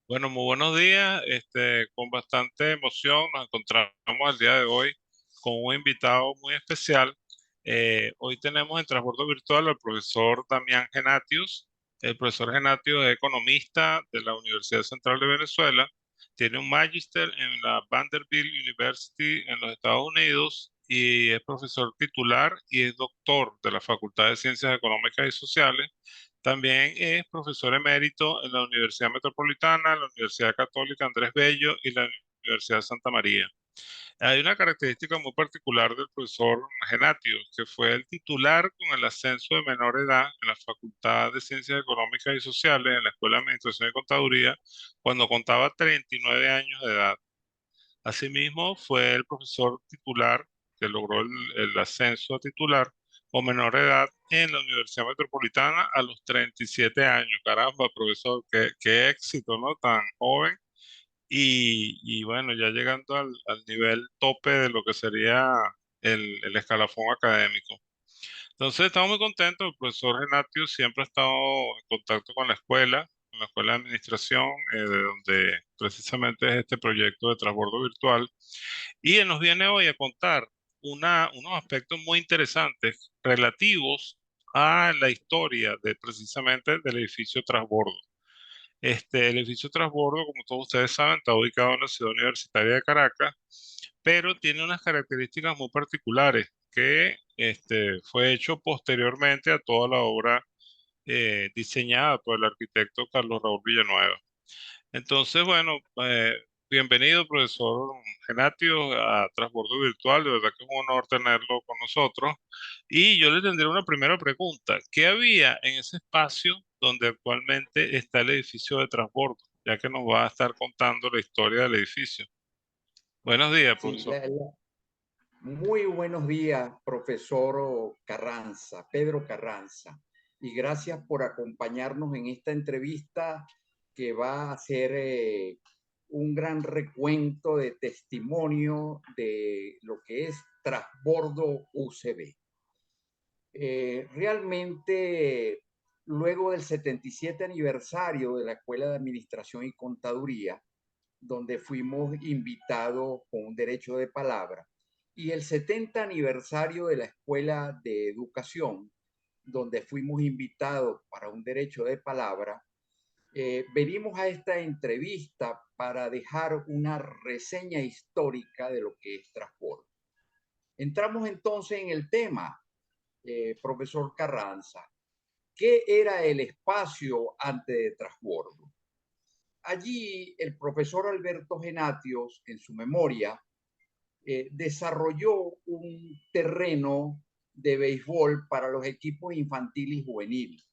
Bueno, muy buenos días. Con bastante emoción nos encontramos el día de hoy con un invitado muy especial. Hoy tenemos en transbordo virtual al profesor Damián Genatius. El profesor Genatius es economista de la Universidad Central de Venezuela. Tiene un magíster en la Vanderbilt University en los Estados Unidos y es profesor titular y es doctor de la Facultad de Ciencias Económicas y Sociales. También es profesor emérito en la Universidad Metropolitana, la Universidad Católica Andrés Bello y la Universidad Santa María. Hay una característica muy particular del profesor Genatio, que fue el titular con el ascenso de menor edad en la Facultad de Ciencias Económicas y Sociales, en la Escuela de Administración y Contaduría, cuando contaba 39 años de edad. Asimismo, fue el profesor titular que logró el ascenso a titular o menor edad en la Universidad Metropolitana a los 37 años. Caramba, profesor, qué éxito, ¿no? Tan joven y bueno, ya llegando al nivel tope de lo que sería el escalafón académico. Entonces, estamos muy contentos. El profesor Renatio siempre ha estado en contacto con la escuela de administración, de donde precisamente es este proyecto de transbordo virtual. Y él nos viene hoy a contar unos aspectos muy interesantes relativos a la historia de precisamente del edificio transbordo. El edificio transbordo, como todos ustedes saben, está ubicado en la ciudad universitaria de Caracas, pero tiene unas características muy particulares que fue hecho posteriormente a toda la obra diseñada por el arquitecto Carlos Raúl Villanueva. Entonces, bueno, bienvenido, profesor Genatio, a Transbordo Virtual. De verdad que es un honor tenerlo con nosotros. Y yo le tendría una primera pregunta. ¿Qué había en ese espacio donde actualmente está el edificio de transbordo? Ya que nos va a estar contando la historia del edificio. Buenos días, Sí, profesor. muy buenos días, profesor Carranza, Pedro Carranza, y gracias por acompañarnos en esta entrevista que va a ser un gran recuento de testimonio de lo que es Transbordo UCB. Realmente, luego del 77 aniversario de la Escuela de Administración y Contaduría, donde fuimos invitados con un derecho de palabra, y el 70 aniversario de la Escuela de Educación, donde fuimos invitados para un derecho de palabra, venimos a esta entrevista para dejar una reseña histórica de lo que es transporte. Entramos entonces en el tema, profesor Carranza. ¿Qué era el espacio antes de transbordo? Allí el profesor Alberto Genatios, en su memoria, desarrolló un terreno de béisbol para los equipos infantiles y juveniles.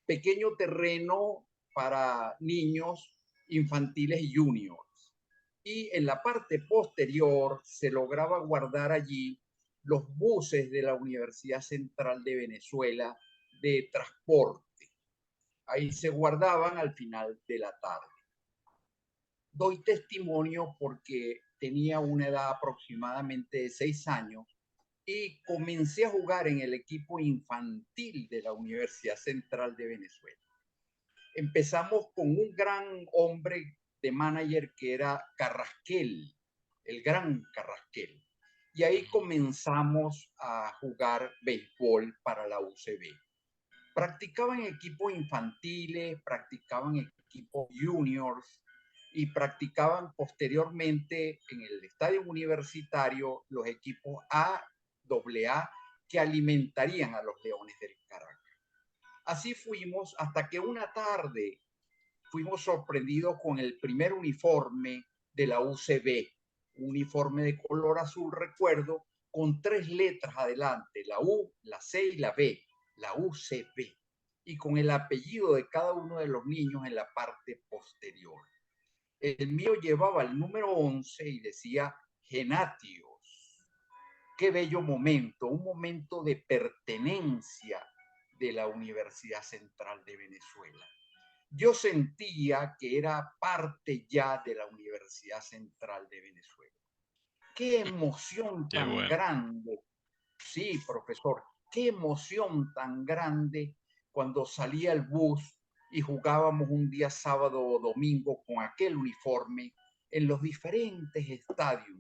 Pequeño terreno para niños infantiles y juniors. Y en la parte posterior se lograba guardar allí los buses de la Universidad Central de Venezuela de transporte. Ahí se guardaban al final de la tarde. Doy testimonio porque tenía una edad aproximadamente de 6 años y comencé a jugar en el equipo infantil de la Universidad Central de Venezuela. Empezamos con un gran hombre de manager que era Carrasquel, el gran Carrasquel. Y ahí comenzamos a jugar béisbol para la UCB. Practicaban equipos infantiles, practicaban equipos juniors y practicaban posteriormente en el estadio universitario los equipos A, AA, que alimentarían a los Leones del Caracas. Así fuimos hasta que una tarde fuimos sorprendidos con el primer uniforme de la UCB, un uniforme de color azul, recuerdo, con 3 letras adelante, la U, la C y la B, la UCB, y con el apellido de cada uno de los niños en la parte posterior. El mío llevaba el número 11 y decía Genatios. Qué bello momento, un momento de pertenencia de la Universidad Central de Venezuela. Yo sentía que era parte ya de la Universidad Central de Venezuela. Qué emoción Qué tan bueno. grande. Sí, profesor, qué emoción tan grande cuando salía el bus y jugábamos un día sábado o domingo con aquel uniforme en los diferentes estadios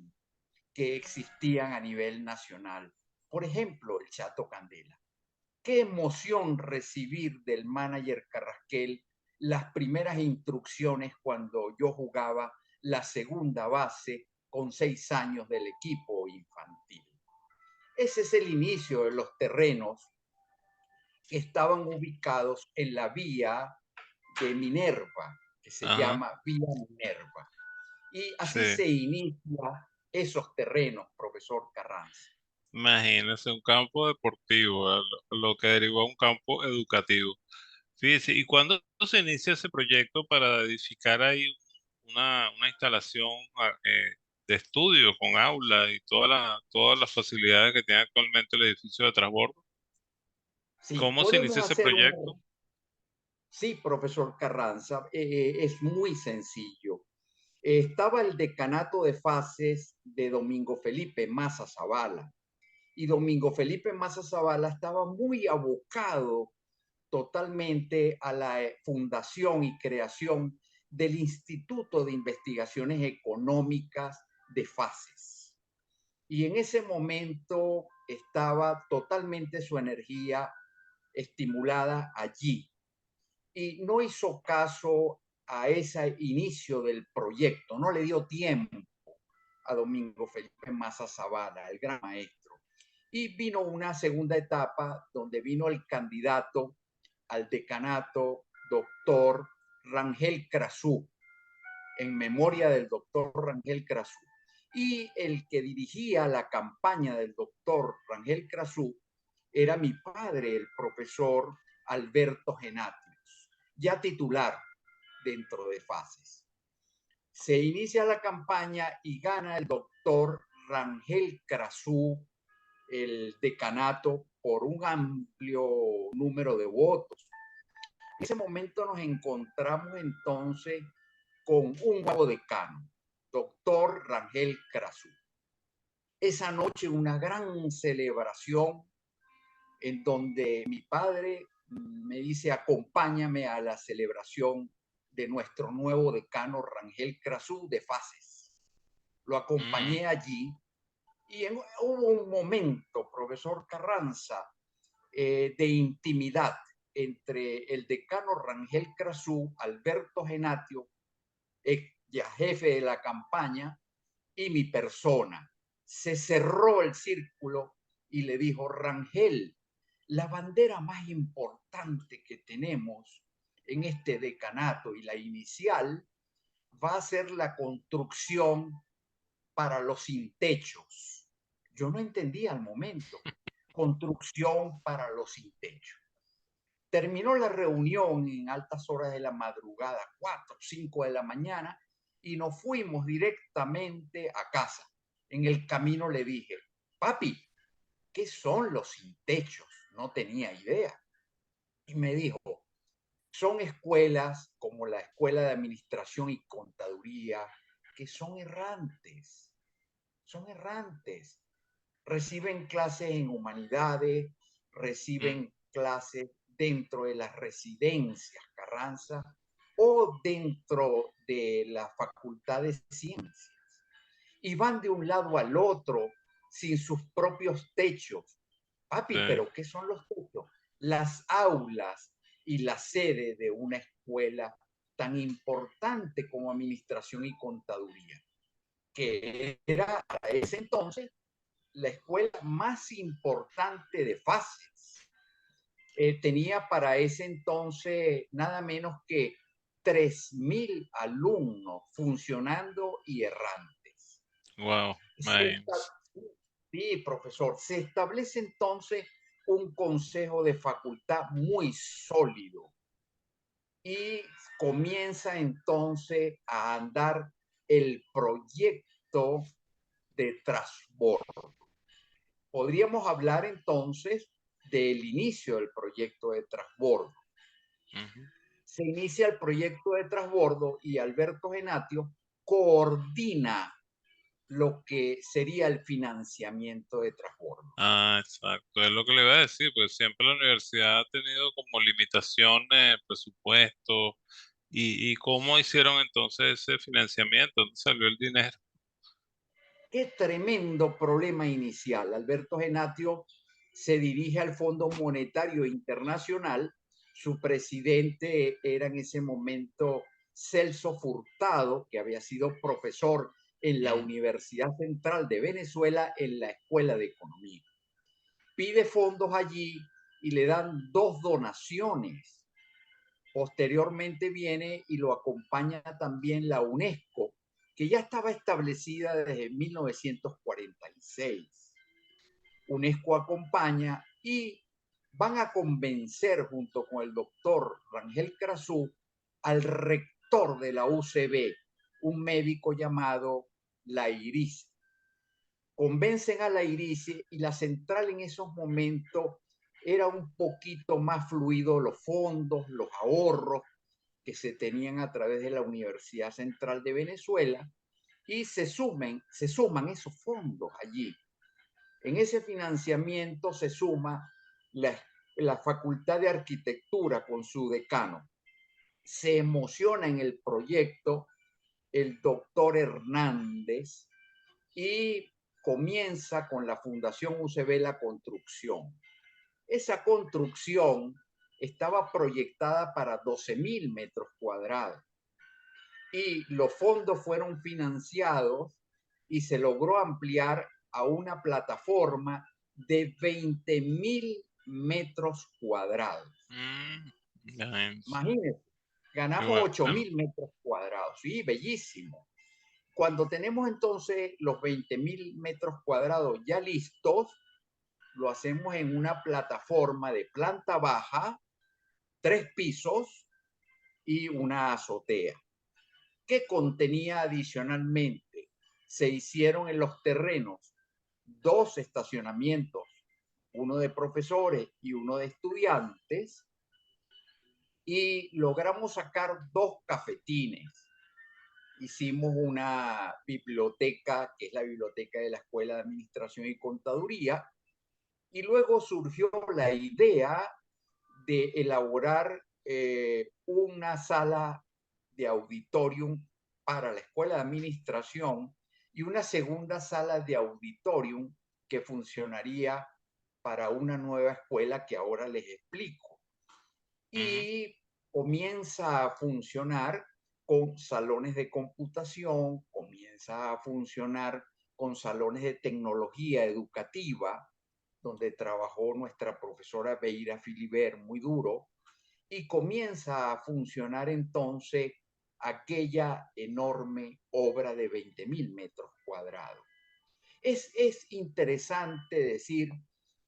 que existían a nivel nacional. Por ejemplo, el Chato Candela. Qué emoción recibir del manager Carrasquel las primeras instrucciones cuando yo jugaba la segunda base con 6 años del equipo infantil. Ese es el inicio de los terrenos que estaban ubicados en la vía de Minerva, que se Ajá, llama Vía Minerva. Y así sí. se inicia esos terrenos, profesor Carranza. Imagínese un campo deportivo, lo que derivó a un campo educativo. Fíjese, ¿y cuándo se inicia ese proyecto para edificar ahí una instalación de estudio con aula y todas las facilidades que tiene actualmente el edificio de transbordo? Sí, ¿Cómo se inicia podemos ese hacer proyecto? un... Sí, profesor Carranza, es muy sencillo. Estaba el decanato de fases de Domingo Felipe Maza Zavala. Y Domingo Felipe Maza Zavala estaba muy abocado totalmente a la fundación y creación del Instituto de Investigaciones Económicas de Fases. Y en ese momento estaba totalmente su energía estimulada allí y no hizo caso a ese inicio del proyecto, no le dio tiempo a Domingo Felipe Maza Zavala, el gran maestro. Y vino una segunda etapa donde vino el candidato al decanato, doctor Rangel Crasú, en memoria del doctor Rangel Crasú. Y el que dirigía la campaña del doctor Rangel Crasú era mi padre, el profesor Alberto Genatius, ya titular dentro de Fases. Se inicia la campaña y gana el doctor Rangel Crasú el decanato por un amplio número de votos. En ese momento nos encontramos entonces con un nuevo decano, doctor Rangel Crasú. Esa noche una gran celebración en donde mi padre me dice, acompáñame a la celebración de nuestro nuevo decano Rangel Crasú de Fases. Lo Mm, acompañé allí y hubo un momento, profesor Carranza, de intimidad entre el decano Rangel Crasú, Alberto Genatio, ya jefe de la campaña, y mi persona. Se cerró el círculo y le dijo, Rangel, la bandera más importante que tenemos en este decanato y la inicial va a ser la construcción para los sin techos. Yo no entendía al momento. Construcción para los sin techos. Terminó la reunión en altas horas de la madrugada, 4, 5 de la mañana, y nos fuimos directamente a casa. En el camino le dije, papi, ¿qué son los sin techos? No tenía idea. Y me dijo, son escuelas como la Escuela de Administración y Contaduría que son errantes. Reciben clases en humanidades, mm, reciben clases dentro de las residencias Carranza o dentro de la Facultad de Ciencias. Y van de un lado al otro sin sus propios techos. sí. Papi, ¿pero qué son los techos? Las aulas y la sede de una escuela tan importante como administración y contaduría, que era a ese entonces la escuela más importante de Fases. Tenía para ese entonces nada menos que 3.000 alumnos funcionando y errantes. Wow, imagínese. Sí, profesor, se establece entonces un consejo de facultad muy sólido y comienza entonces a andar el proyecto de transbordo. Podríamos hablar entonces del inicio del proyecto de transbordo. Ujú. Se inicia el proyecto de transbordo y Alberto Genatio coordina lo que sería el financiamiento de transbordo. Ah, exacto, es lo que le iba a decir, pues siempre la universidad ha tenido como limitaciones, presupuesto, y cómo hicieron entonces ese financiamiento, ¿dónde salió el dinero? Qué tremendo problema inicial. Alberto Genatio se dirige al Fondo Monetario Internacional. Su presidente era en ese momento Celso Furtado, que había sido profesor en la Mm, Universidad Central de Venezuela en la Escuela de Economía. Pide fondos allí y le dan dos donaciones. Posteriormente viene y lo acompaña también la UNESCO, que ya estaba establecida desde 1946. UNESCO acompaña y van a convencer junto con el doctor Rangel Krasú al rector de la UCB, un médico llamado Lairis. Convencen a Lairis y la central en esos momentos era un poquito más fluido los fondos, los ahorros que se tenían a través de la Universidad Central de Venezuela y se suman esos fondos allí. En ese financiamiento se suma la Facultad de Arquitectura con su decano. Se emociona en el proyecto el doctor Hernández y comienza con la Fundación UCB la construcción. Esa construcción estaba proyectada para 12.000 metros cuadrados y los fondos fueron financiados y se logró ampliar a una plataforma de 20.000 metros cuadrados. mm, ya, Imagínense, qué ganamos bueno. 8.000 metros cuadrados, sí, bellísimo. Cuando tenemos entonces los 20.000 metros cuadrados ya listos, lo hacemos en una plataforma de planta baja, 3 pisos y una azotea. ¿Qué contenía adicionalmente? Se hicieron en los terrenos 2 estacionamientos, uno de profesores y uno de estudiantes, y logramos sacar 2 cafetines. Hicimos una biblioteca, que es la biblioteca de la Escuela de Administración y Contaduría, y luego surgió la idea de elaborar una sala de auditorium para la Escuela de Administración y una segunda sala de auditorium que funcionaría para una nueva escuela que ahora les explico. Ujú, Y comienza a funcionar con salones de computación, comienza a funcionar con salones de tecnología educativa, donde trabajó nuestra profesora Beira Filibert muy duro, y comienza a funcionar entonces aquella enorme obra de 20.000 metros cuadrados. Es interesante decir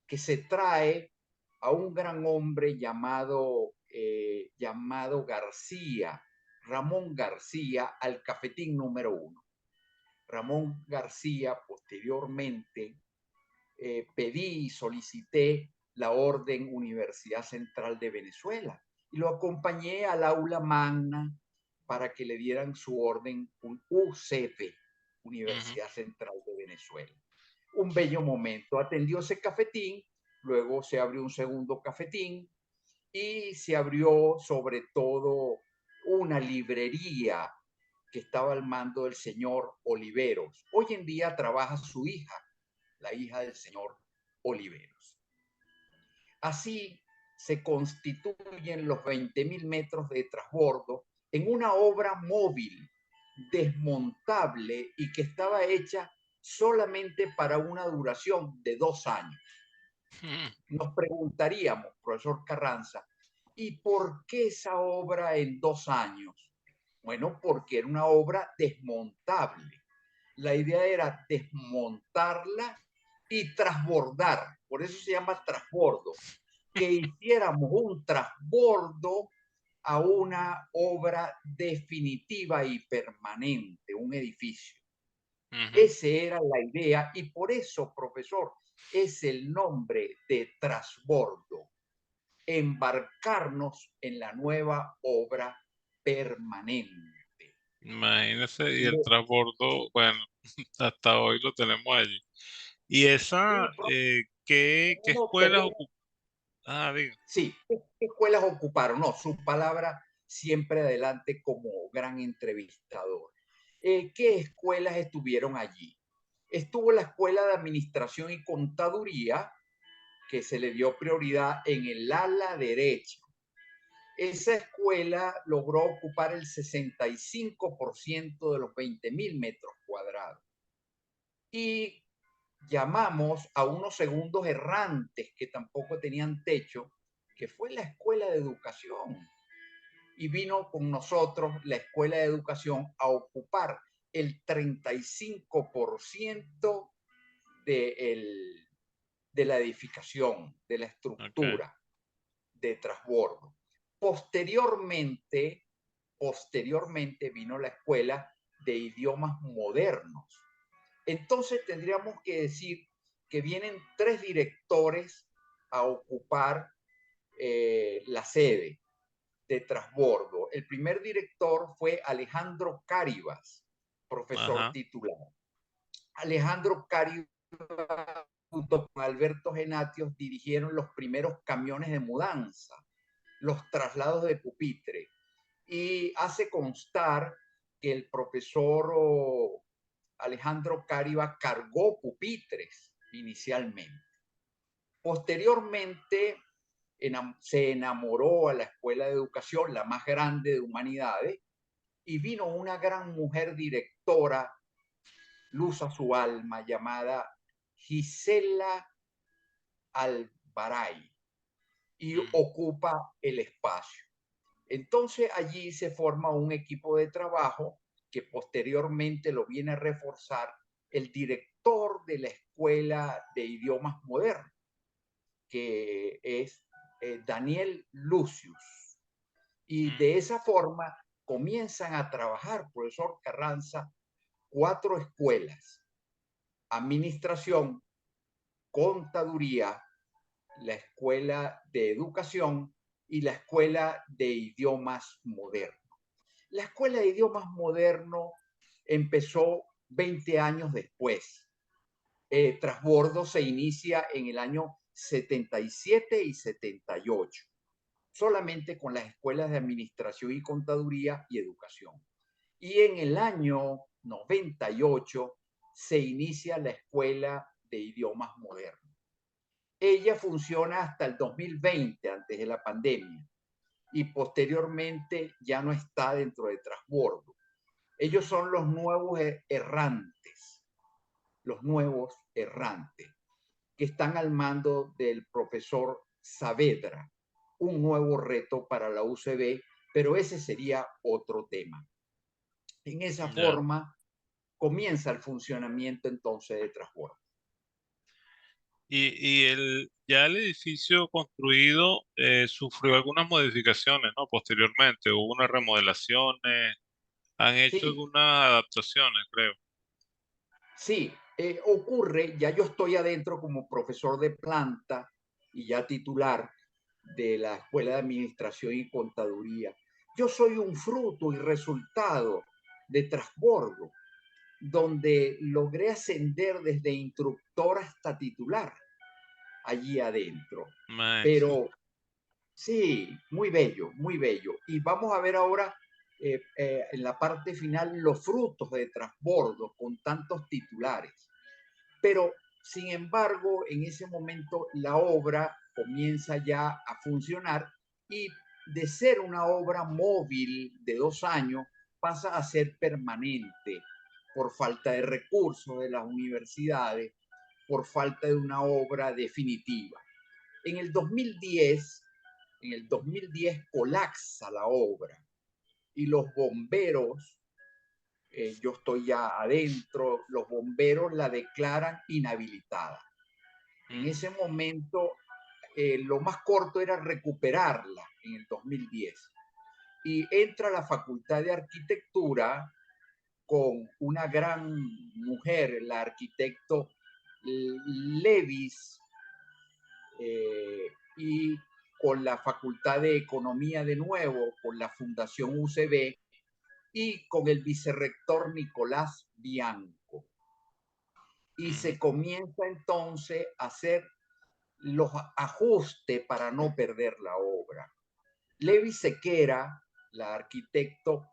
que se trae a un gran hombre llamado García, Ramón García, al cafetín número 1. Ramón García posteriormente pedí y solicité la Orden Universidad Central de Venezuela y lo acompañé al aula magna para que le dieran su orden, un UCV, ujú. Universidad Central de Venezuela. Un bello momento. Atendió ese cafetín, luego se abrió un segundo cafetín y se abrió sobre todo una librería que estaba al mando del señor Oliveros. Hoy en día trabaja su hija, la hija del señor Oliveros. Así se constituyen los 20.000 metros de transbordo en una obra móvil, desmontable y que estaba hecha solamente para una duración de 2 años. Mm, Nos preguntaríamos, profesor Carranza, ¿y por qué esa obra en 2 años? Bueno, porque era una obra desmontable. La idea era desmontarla y transbordar, por eso se llama transbordo, que hiciéramos un transbordo a una obra definitiva y permanente, un edificio. ujú. Esa era la idea y por eso, profesor, es el nombre de transbordo, embarcarnos en la nueva obra permanente. Imagínese, y el Le- transbordo, bueno, hasta hoy lo tenemos allí. ¿Y esa, sí, qué no, escuelas ocupa? Ah, diga. sí, ¿qué escuelas ocuparon? No, su palabra siempre adelante como gran entrevistador. ¿Qué escuelas estuvieron allí? Estuvo la Escuela de Administración y Contaduría, que se le dio prioridad en el ala derecha. Esa escuela logró ocupar el 65% de los 20.000 metros cuadrados. Y llamamos a unos segundos errantes que tampoco tenían techo, que fue la Escuela de Educación. Y vino con nosotros la Escuela de Educación a ocupar el 35% de, de la edificación, de la Okay. estructura de transbordo. Posteriormente, posteriormente vino la Escuela de Idiomas Modernos. Entonces tendríamos que decir que vienen tres directores a ocupar la sede de transbordo. El primer director fue Alejandro Cáribas, profesor Ajá. titular. Alejandro Cáribas junto con Alberto Genatios dirigieron los primeros camiones de mudanza, los traslados de pupitre, y hace constar que el profesor Alejandro Cáribas cargó pupitres inicialmente. Posteriormente se enamoró a la Escuela de Educación, la más grande de humanidades, y vino una gran mujer directora, luz a su alma, llamada Gisela Albaray, y Mm, ocupa el espacio. Entonces allí se forma un equipo de trabajo que posteriormente lo viene a reforzar el director de la Escuela de Idiomas Modernos, que es Daniel Lucius. Y mm, de esa forma comienzan a trabajar, profesor Carranza, cuatro escuelas: administración, contaduría, la escuela de educación y la escuela de idiomas modernos. La escuela de idiomas modernos empezó 20 años después. Transbordo se inicia en el año 77 y 78, solamente con las escuelas de administración y contaduría y educación. Y en el año 98 se inicia la escuela de idiomas modernos. Ella funciona hasta el 2020, antes de la pandemia, y posteriormente ya no está dentro de transbordo. Ellos son los nuevos errantes, que están al mando del profesor Saavedra, un nuevo reto para la UCB, pero ese sería otro tema. En esa ya. forma comienza el funcionamiento entonces de transbordo. Ya el edificio construido sufrió algunas modificaciones, ¿no? Posteriormente, hubo unas remodelaciones, han hecho Sí, algunas adaptaciones, creo. sí, ocurre, ya yo estoy adentro como profesor de planta y ya titular de la Escuela de Administración y Contaduría. Yo soy un fruto y resultado de transbordo, donde logré ascender desde instructor hasta titular allí adentro. Imagínese. Pero sí, muy bello, muy bello. Y vamos a ver ahora en la parte final los frutos de transbordo con tantos titulares. Pero, sin embargo, en ese momento la obra comienza ya a funcionar y de ser una obra móvil de 2 años pasa a ser permanente por falta de recursos de las universidades, por falta de una obra definitiva. En el 2010, en el 2010 colapsa la obra y los bomberos, yo estoy ya adentro, los bomberos la declaran inhabilitada. En Mm, ese momento, lo más corto era recuperarla en el 2010. Y entra la Facultad de Arquitectura con una gran mujer, la arquitecto Levis, y con la Facultad de Economía de nuevo, con la Fundación UCB, y con el vicerrector Nicolás Bianco. Y ujú, se comienza entonces a hacer los ajustes para no perder la obra. Levi Sequera, la arquitecto,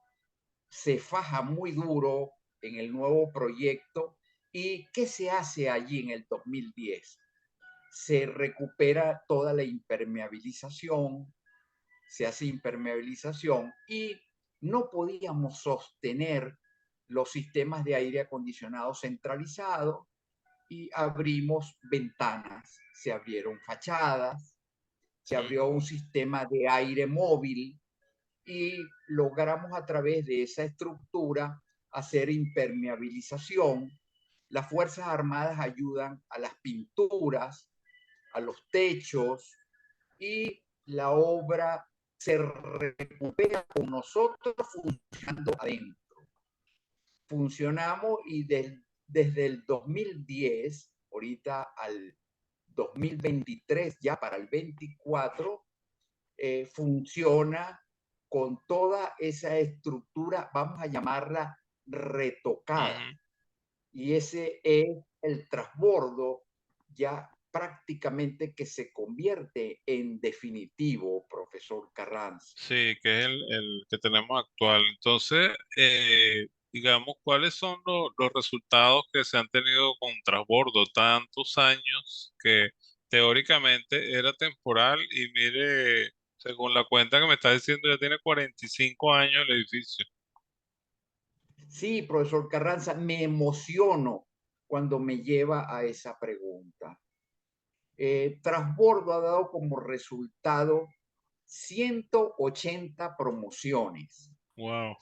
se faja muy duro en el nuevo proyecto. ¿Y qué se hace allí en el 2010? Se recupera toda la impermeabilización, se hace impermeabilización y no podíamos sostener los sistemas de aire acondicionado centralizados y abrimos ventanas, se abrieron fachadas, se ujú. abrió un sistema de aire móvil y logramos a través de esa estructura hacer impermeabilización. Las Fuerzas Armadas ayudan a las pinturas, a los techos y la obra se recupera con nosotros funcionando adentro. Funcionamos y desde el 2010, ahorita al 2023, ya para el 24, funciona con toda esa estructura, vamos a llamarla retocada. Ujú. Y ese es el transbordo ya prácticamente que se convierte en definitivo, profesor Carranza. Sí, que es el que tenemos actual. Entonces, digamos, ¿cuáles son los resultados que se han tenido con transbordo tantos años que teóricamente era temporal y mire, según la cuenta que me está diciendo, ya tiene 45 años el edificio? Sí, profesor Carranza, me emociono cuando me lleva a esa pregunta. Transbordo ha dado como resultado 180 promociones. Wow.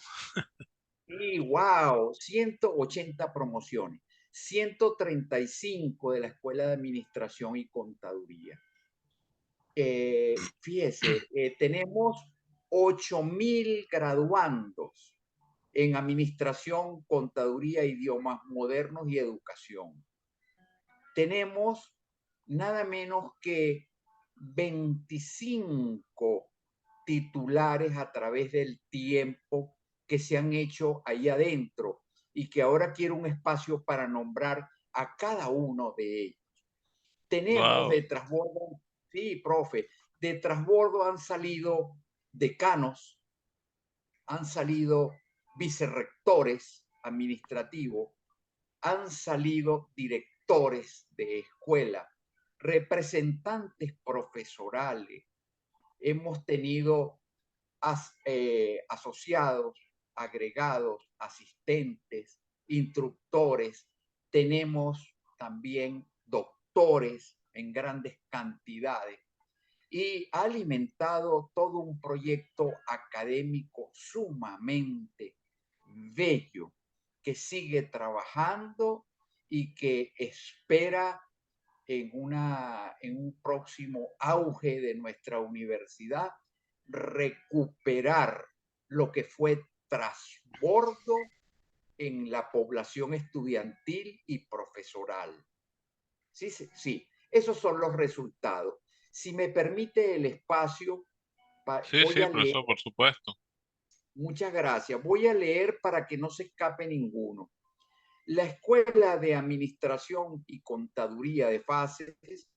Y wow, 180 promociones, 135 de la Escuela de Administración y Contaduría. Fíjese, tenemos 8.000 graduandos en Administración, Contaduría, Idiomas Modernos y Educación. Tenemos nada menos que 25 titulares a través del tiempo que se han hecho ahí adentro y que ahora quiero un espacio para nombrar a cada uno de ellos. Tenemos Wow. de transbordo, sí, profe, de transbordo han salido decanos, han salido vicerrectores administrativos, han salido directores de escuela, representantes profesorales, hemos tenido asociados, agregados, asistentes, instructores, tenemos también doctores en grandes cantidades y ha alimentado todo un proyecto académico sumamente bello que sigue trabajando y que espera en un próximo auge de nuestra universidad recuperar lo que fue trasbordo en la población estudiantil y profesoral. Sí, sí, sí, esos son los resultados. Si me permite el espacio, Sí, voy sí, a leer, profesor, por supuesto. muchas gracias, voy a leer para que no se escape ninguno. La Escuela de Administración y Contaduría de FACES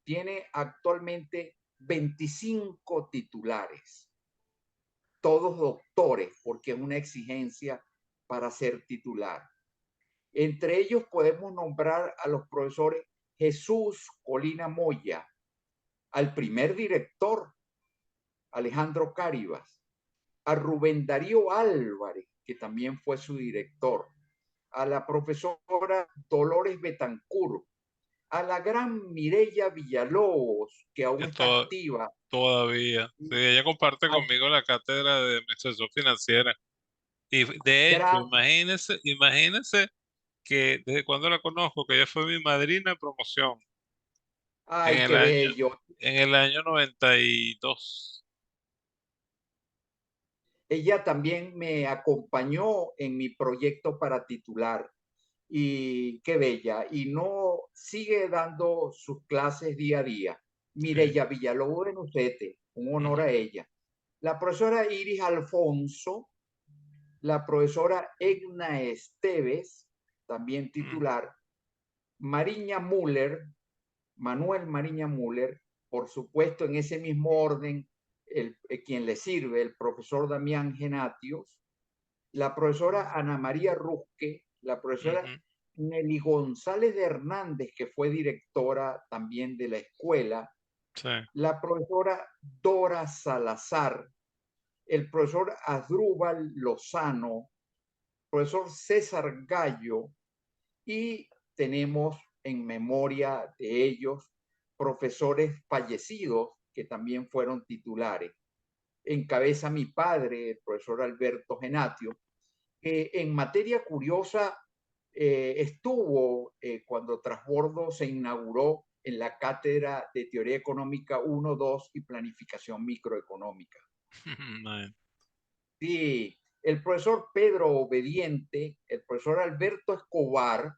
tiene actualmente 25 titulares, todos doctores, porque es una exigencia para ser titular. Entre ellos podemos nombrar a los profesores Jesús Colina Moya, al primer director, Alejandro Cáribas, a Rubén Darío Álvarez, que también fue su director, a la profesora Dolores Betancur, a la gran Mireya Villalobos, que aún Que está activa, todavía. Sí, ella comparte al conmigo la cátedra de Administración Financiera. Y de hecho, gran, imagínese que desde cuando la conozco, que ella fue mi madrina de promoción en ay, el qué año, bello. en el año 92. Ella también me acompañó en mi proyecto para titular y qué bella. Y no sigue dando sus clases día a día. Sí. Mireya Villalobos de Nucete, un honor Ujú. a ella. La profesora Iris Alfonso, la profesora Egna Esteves, también mm, titular, Mariña Müller, Manuel Mariña Müller, por supuesto en ese mismo orden, quien le sirve, el profesor Damián Genatios, la profesora Ana María Rusque, la profesora ujú, Nelly González de Hernández, que fue directora también de la escuela, sí, la profesora Dora Salazar, el profesor Asdrúbal Lozano, profesor César Gallo, y tenemos en memoria de ellos profesores fallecidos que también fueron titulares. Encabeza mi padre, el profesor Alberto Genatio, que en materia curiosa estuvo cuando Trasbordo se inauguró en la cátedra de Teoría Económica 1, 2 y Planificación Microeconómica. man, Sí, el profesor Pedro Obediente, el profesor Alberto Escobar,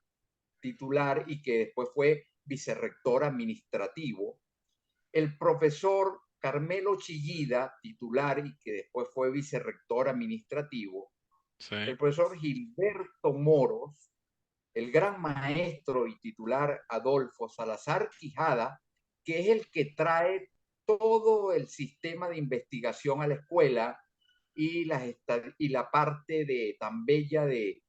titular y que después fue vicerrector administrativo, el profesor Carmelo Chillida, titular y que después fue vicerrector administrativo, sí, el profesor Gilberto Moros, el gran maestro y titular Adolfo Salazar Quijada, que es el que trae todo el sistema de investigación a la escuela y la parte de tan bella de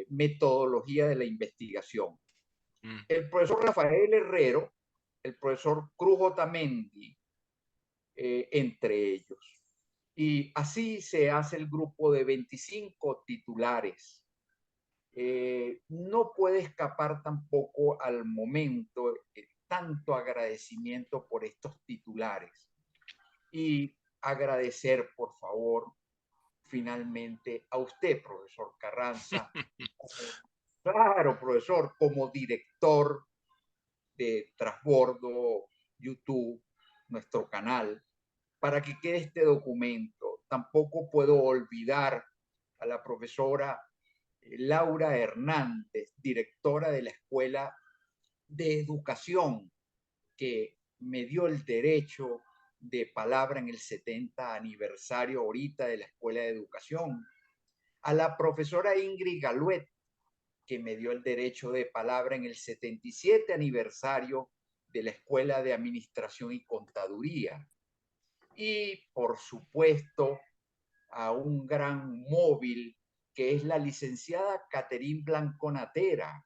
metodología de la investigación. mm, El profesor Rafael Herrero, el profesor Cruz Otamendi, entre ellos. Y así se hace el grupo de 25 titulares. No puede escapar tampoco al momento tanto agradecimiento por estos titulares y agradecer, por favor, finalmente a usted, profesor Carranza, claro, profesor, como director de Trasbordo YouTube, nuestro canal, para que quede este documento. Tampoco puedo olvidar a la profesora Laura Hernández, directora de la Escuela de Educación, que me dio el derecho de palabra en el 70 aniversario ahorita de la Escuela de Educación, a la profesora Ingrid Galuet, que me dio el derecho de palabra en el 77 aniversario de la Escuela de Administración y Contaduría. Y, por supuesto, a un gran móvil que es la licenciada Caterín Blanco Natera.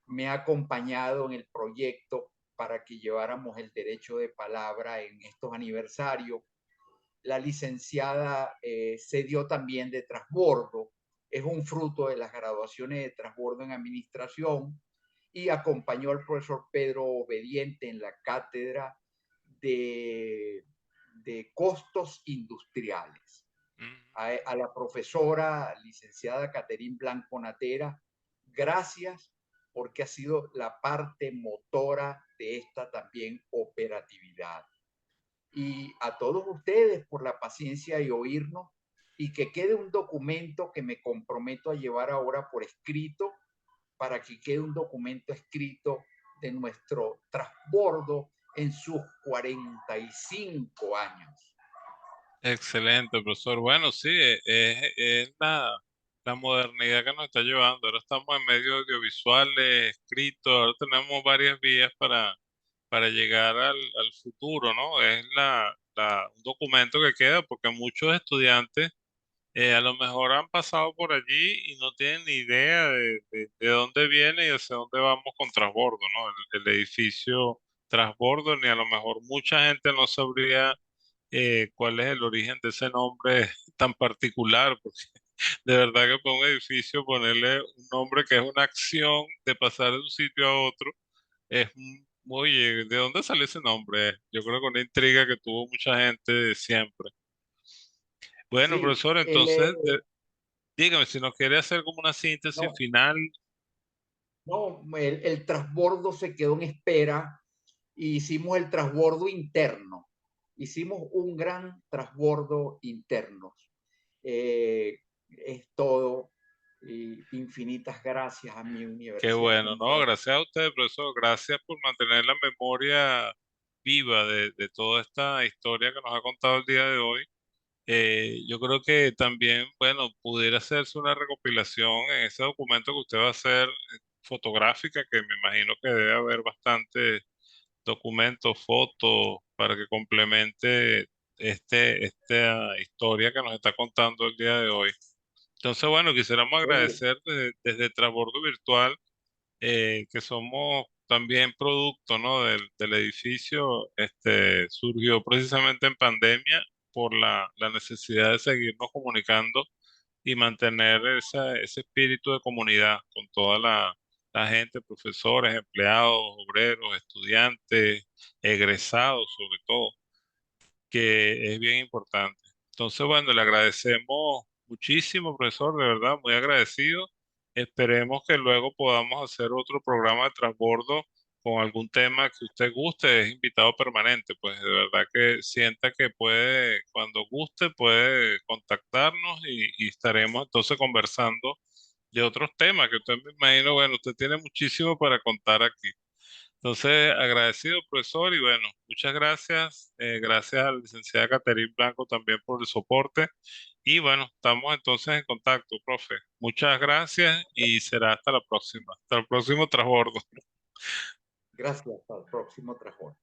Me ha acompañado en el proyecto para que lleváramos el derecho de palabra en estos aniversarios. La licenciada se dio también de transbordo, es un fruto de las graduaciones de transbordo en administración y acompañó al profesor Pedro Obediente en la cátedra de, de costos industriales. mm. A la profesora licenciada Caterín Blanco Natera, gracias porque ha sido la parte motora de esta también operatividad. Y a todos ustedes por la paciencia y oírnos y que quede un documento que me comprometo a llevar ahora por escrito para que quede un documento escrito de nuestro transbordo en sus 45 años. Excelente, profesor. Bueno, sí, es la modernidad que nos está llevando. Ahora estamos en medios audiovisuales, escritos, ahora tenemos varias vías para llegar al futuro, ¿no? Es un documento que queda porque muchos estudiantes a lo mejor han pasado por allí y no tienen ni idea de dónde viene y hacia dónde vamos con transbordo, ¿no? El edificio transbordo, ni a lo mejor mucha gente no sabría cuál es el origen de ese nombre tan particular, porque de verdad que para un edificio ponerle un nombre que es una acción de pasar de un sitio a otro, es muy, ¿de dónde sale ese nombre? Yo creo que una intriga que tuvo mucha gente de siempre. Bueno, Sí, profesor, entonces, dígame si nos quiere hacer como una síntesis no, final. no, el transbordo se quedó en espera y hicimos el transbordo interno. Hicimos un gran transbordo interno. Es todo. Y infinitas gracias a mi Qué universidad bueno, ¿no? Humboldt. Gracias a usted, profesor. Gracias por mantener la memoria viva de toda esta historia que nos ha contado el día de hoy. Yo creo que también, bueno, pudiera hacerse una recopilación en ese documento que usted va a hacer, fotográfica, que me imagino que debe haber bastantes documentos, fotos, para que complemente esta historia que nos está contando el día de hoy. Entonces, bueno, quisiéramos Bueno, agradecer desde Transbordo Virtual, que somos también producto, ¿no? del edificio. Surgió precisamente en pandemia por la necesidad de seguirnos comunicando y mantener ese espíritu de comunidad con toda la gente, profesores, empleados, obreros, estudiantes, egresados sobre todo, que es bien importante. Entonces, bueno, le agradecemos muchísimo, profesor, de verdad, muy agradecido. Esperemos que luego podamos hacer otro programa de transbordo con algún tema que usted guste, es invitado permanente, pues de verdad que sienta que puede, cuando guste, puede contactarnos y estaremos entonces conversando de otros temas que usted me imagino, bueno, usted tiene muchísimo para contar aquí. Entonces, agradecido, profesor, y bueno, muchas gracias. Gracias a la licenciada Caterine Blanco también por el soporte. Y bueno, estamos entonces en contacto, profe. Muchas gracias y será hasta la próxima. Hasta el próximo transbordo. gracias. Hasta el próximo trabajo.